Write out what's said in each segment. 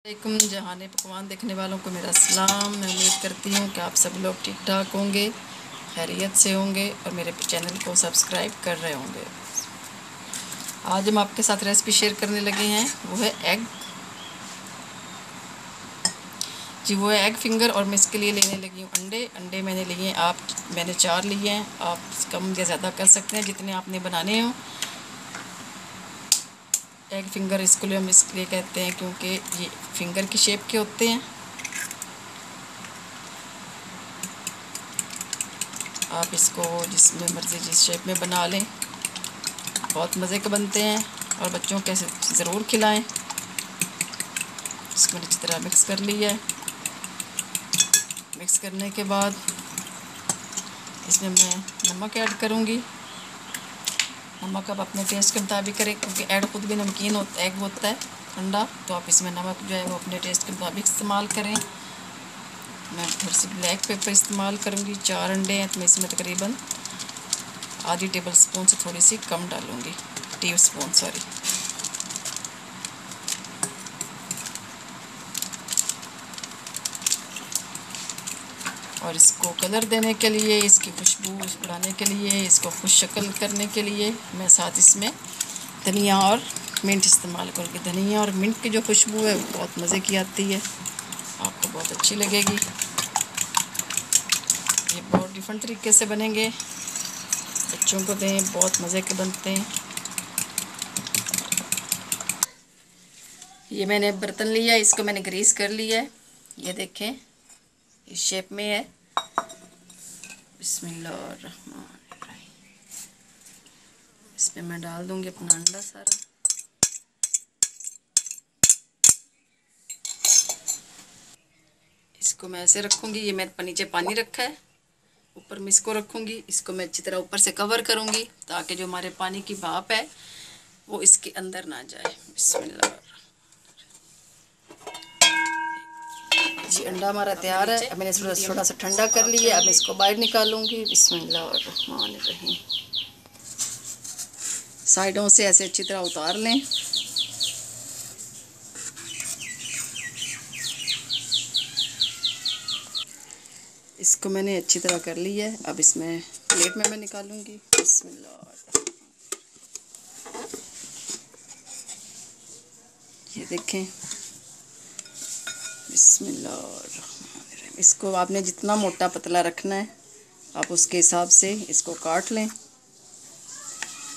वालेकुम जहाने पकवान देखने वालों को मेरा सलाम। मैं उम्मीद करती हूँ कि आप सब लोग ठीक ठाक होंगे, खैरियत से होंगे और मेरे चैनल को सब्सक्राइब कर रहे होंगे। आज हम आपके साथ रेसिपी शेयर करने लगे हैं, वो है एग फिंगर। और मैं इसके लिए लेने लगी हूँ अंडे मैंने लिए हैं, मैंने 4 लिए हैं। आप कम या ज़्यादा कर सकते हैं जितने आपने बनाने हों। एग फिंगर इसको लिए हम इसलिए कहते हैं क्योंकि ये फिंगर की शेप के होते हैं। आप इसको जिसमें मर्ज़ी जिस शेप में बना लें, बहुत मज़े के बनते हैं और बच्चों को ऐसे ज़रूर खिलाएं। इसको अच्छी तरह मिक्स कर लिया है। मिक्स करने के बाद इसमें मैं नमक ऐड करूँगी। नमक आप अपने टेस्ट के मुताबिक करें क्योंकि एग खुद भी नमकीन होता है, एग होता है ठंडा, तो आप इसमें नमक जो है वो अपने टेस्ट के मुताबिक इस्तेमाल करें। मैं थोड़ी सी ब्लैक पेपर इस्तेमाल करूँगी। 4 अंडे हैं तो मैं इसमें तकरीबन आधी टेबल स्पून से थोड़ी सी कम डालूँगी, टी स्पून सॉरी। और इसको कलर देने के लिए, इसकी खुशबू बढ़ाने के लिए, इसको खुश शक्ल करने के लिए मैं साथ इसमें धनिया और मिंट इस्तेमाल करूँगी। धनिया और मिंट की जो खुशबू है वो बहुत मज़े की आती है, आपको बहुत अच्छी लगेगी। ये बहुत डिफरेंट तरीके से बनेंगे, बच्चों को दें, बहुत मज़े के बनते हैं। ये मैंने बर्तन लिया, इसको मैंने ग्रीस कर लिया है। ये देखें इस शेप में है। बिस्मिल्लाहिर्रहमानिर्रहीम। इसमें मैं डाल दूंगी अपना अंडा सारा। इसको मैं ऐसे रखूंगी, ये मैंने नीचे पानी रखा है, ऊपर मैं इसको रखूंगी। इसको मैं अच्छी तरह ऊपर से कवर करूंगी ताकि जो हमारे पानी की भाप है वो इसके अंदर ना जाए। बिस्मिल्लाह जी, अंडा हमारा तैयार है। अब मैंने थोड़ा सा ठंडा कर लिया, अब मैं इसको बाहर निकालूंगी। बिस्मिल्लाहिर्रहमानिर्रहीम। साइडों से ऐसे अच्छी तरह उतार लें। इसको मैंने अच्छी तरह कर लिया है, अब इसमें प्लेट में मैं निकालूंगी। बिस्मिल्लाह। ये देखें, बिस्मिल्लाह। इसको आपने जितना मोटा पतला रखना है आप उसके हिसाब से इसको काट लें।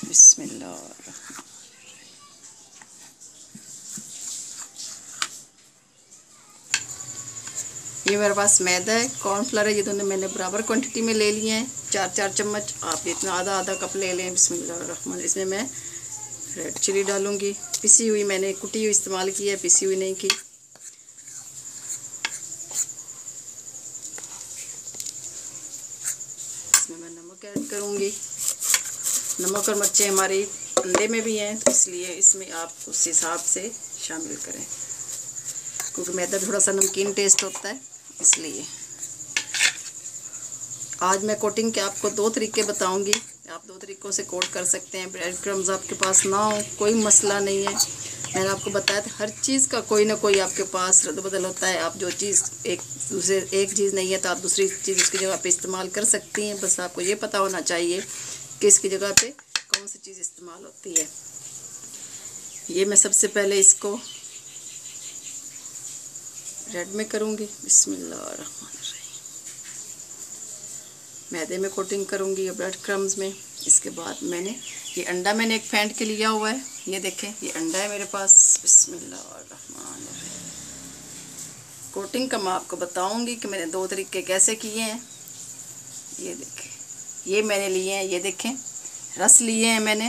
बिस्मिल्लाह। ये मेरे पास मैदा है, कॉर्नफ्लोर है, ये दोनों मैंने बराबर क्वांटिटी में ले लिए हैं, 4-4 चम्मच। आप इतना आधा कप ले लें। बिस्मिल्लाहिर्रहमानिर्रहीम। इसमें मैं रेड चिली डालूंगी, पिसी हुई, मैंने कुटी हुई इस्तेमाल की है, पिसी हुई नहीं की। इसमें मैं नमक ऐड करूंगी। नमक और मिर्चें हमारी अंडे में भी हैं तो इसलिए इसमें आप उस हिसाब से शामिल करें क्योंकि मैदा थोड़ा सा नमकीन टेस्ट होता है, इसलिए। आज मैं कोटिंग के आपको 2 तरीके बताऊंगी, आप 2 तरीक़ों से कोट कर सकते हैं। ब्रेड क्रम्स आपके पास ना हो कोई मसला नहीं है, मैंने आपको बताया था हर चीज़ का कोई ना कोई आपके पास रद्द बदल होता है। आप जो चीज़ एक चीज़ नहीं है तो आप दूसरी चीज़ उसकी जगह पे इस्तेमाल कर सकती हैं। बस आपको ये पता होना चाहिए कि इसकी जगह पे कौन सी चीज़ इस्तेमाल होती है। ये मैं सबसे पहले इसको रेड में करूँगी। बिस्मिल्लाहिर्रहमानिर्रहीम। मैदे में कोटिंग करूँगी या ब्रेड क्रम्स में। इसके बाद मैंने ये अंडा मैंने एक फेंट के लिया हुआ है, ये देखें ये अंडा है मेरे पास। बिस्मिल्लाहिर्रहमानिर्रहीम। कोटिंग का मैं आपको बताऊंगी कि मैंने 2 तरीके कैसे किए हैं। ये देखें, ये मैंने लिए हैं, ये देखें रस लिए हैं मैंने,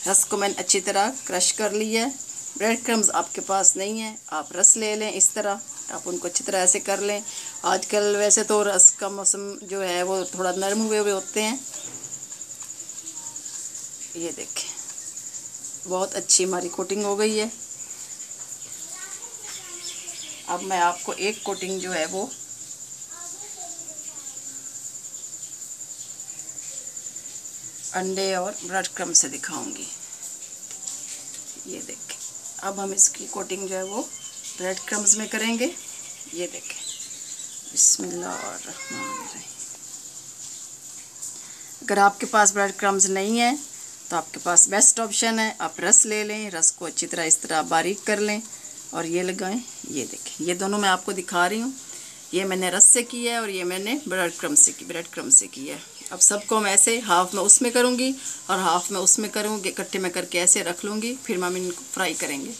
रस को मैंने अच्छी तरह क्रश कर लिया है। ब्रेड क्रम्स आपके पास नहीं है, आप रस ले लें, इस तरह आप उनको अच्छी तरह ऐसे कर लें। आजकल वैसे तो रस का मौसम जो है वो थोड़ा नरम हुए होते हैं। ये देखें बहुत अच्छी हमारी कोटिंग हो गई है। अब मैं आपको एक कोटिंग जो है वो अंडे और ब्रेड क्रम्ब से दिखाऊंगी। ये देखें, अब हम इसकी कोटिंग जो है वो ब्रेड क्रम्स में करेंगे। ये देखें, बिस्मिल्लाहिर्रहमानिर्रहीम। अगर आपके पास ब्रेड क्रम्स नहीं है तो आपके पास बेस्ट ऑप्शन है, आप रस ले लें, रस को अच्छी तरह इस तरह बारीक कर लें और ये लगाएं। ये देखें, ये दोनों मैं आपको दिखा रही हूँ। ये मैंने रस से किया है और ये मैंने ब्रेड क्रम्स से किया है। अब सबको मैं ऐसे हाफ में उसमें करूँगी और हाफ में उसमें करूँगी, इकट्ठे में करके ऐसे रख लूँगी, फिर हम इनको फ्राई करेंगे।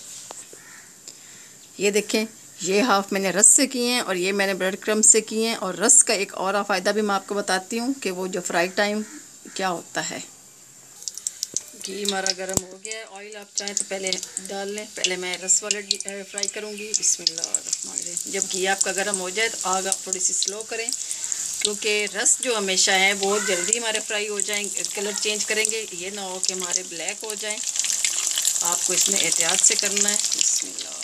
ये देखें, ये हाफ मैंने रस से किए हैं और ये मैंने ब्रेड क्रम्स से किए हैं। और रस का एक और फ़ायदा भी मैं आपको बताती हूँ कि वो जो फ्राई टाइम क्या होता है। घी हमारा गर्म हो गया है, ऑयल आप चाहें तो पहले डाल लें। पहले मैं रस वाले फ्राई करूँगी। बिस्मिल्लाह। जब घी आपका गर्म हो जाए तो आग आप थोड़ी सी स्लो करें, क्योंकि रस जो हमेशा है बहुत जल्दी हमारे फ्राई हो जाएंगे, कलर चेंज करेंगे। ये ना हो कि हमारे ब्लैक हो जाएं, आपको इसमें एहतियात से करना है। बिस्मिल्लाह।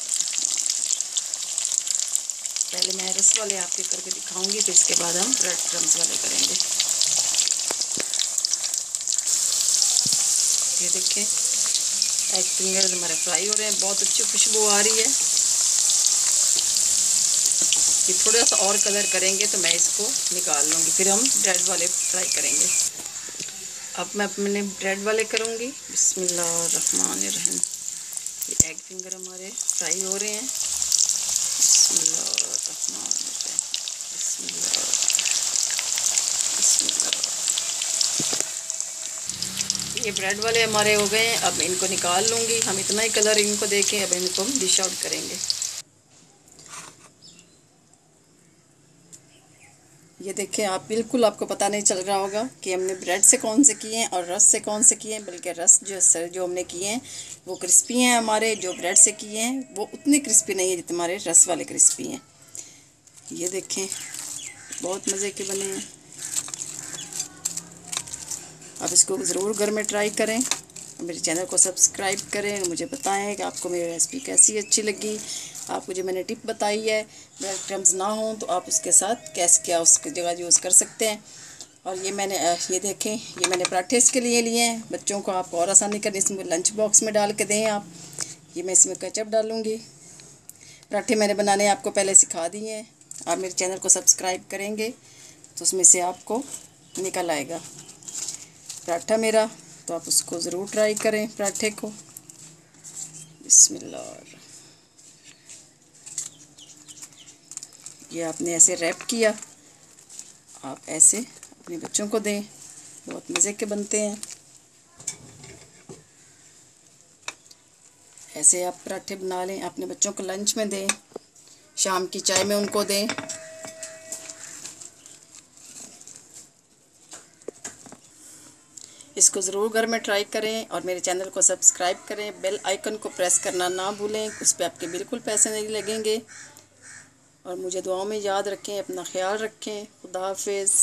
पहले मैं रस वाले आपके करके दिखाऊंगी, फिर इसके बाद हम ब्रेड क्रम्स वाले करेंगे। ये देखें, एग फिंगर्स हमारे फ्राई हो रहे हैं, बहुत अच्छी खुशबू आ रही है। ये थोड़ा सा और कलर करेंगे तो मैं इसको निकाल लूँगी, फिर हम ब्रेड वाले फ्राई करेंगे। अब मैं अपने ब्रेड वाले करूँगी। बिस्मिल्लाहिर्रहमानिर्रहीम। ये एग फिंगर हमारे फ्राई हो रहे हैं। बिस्मिल्लाहिर्रहमानिर्रहीम। बिस्मिल्लाह। ये ब्रेड वाले हमारे हो गए हैं। अब इनको निकाल लूँगी। हम इतना ही कलर इनको देखें, अब इनको हम डिश आउट करेंगे। ये देखें, आप बिल्कुल आपको पता नहीं चल रहा होगा कि हमने ब्रेड से कौन से किए हैं और रस से कौन से किए हैं, बल्कि रस जो हमने किए हैं वो क्रिस्पी हैं हमारे। जो ब्रेड से किए हैं वो उतने क्रिस्पी नहीं है जितने हमारे रस वाले क्रिस्पी हैं। ये देखें, बहुत मज़े के बने हैं। आप इसको ज़रूर घर में ट्राई करें, मेरे चैनल को सब्सक्राइब करें, मुझे बताएं कि आपको मेरी रेसिपी कैसी अच्छी लगी। आपको जो मैंने टिप बताई है, ब्रेड क्रम्स ना हो तो आप उसके साथ कैसे क्या उसकी जगह यूज़ कर सकते हैं। और ये मैंने ये देखें, ये मैंने पराठे इसके लिए हैं। बच्चों को आपको और आसानी करनी, इसमें लंच बॉक्स में डाल के दें आप। ये मैं इसमें केचप डालूँगी। पराठे मैंने बनाने आपको पहले सिखा दिए हैं। आप मेरे चैनल को सब्सक्राइब करेंगे तो उसमें से आपको निकल आएगा पराठा मेरा, तो आप उसको ज़रूर ट्राई करें पराठे को। बिस्मिल्लाह। ये आपने ऐसे रैप किया, आप ऐसे अपने बच्चों को दें, बहुत मज़े के बनते हैं। ऐसे आप पराठे बना लें, अपने बच्चों को लंच में दें, शाम की चाय में उनको दें। इसको ज़रूर घर में ट्राई करें और मेरे चैनल को सब्सक्राइब करें। बेल आइकन को प्रेस करना ना भूलें, उस पर आपके बिल्कुल पैसे नहीं लगेंगे। और मुझे दुआओं में याद रखें, अपना ख्याल रखें। खुदा हाफिज़।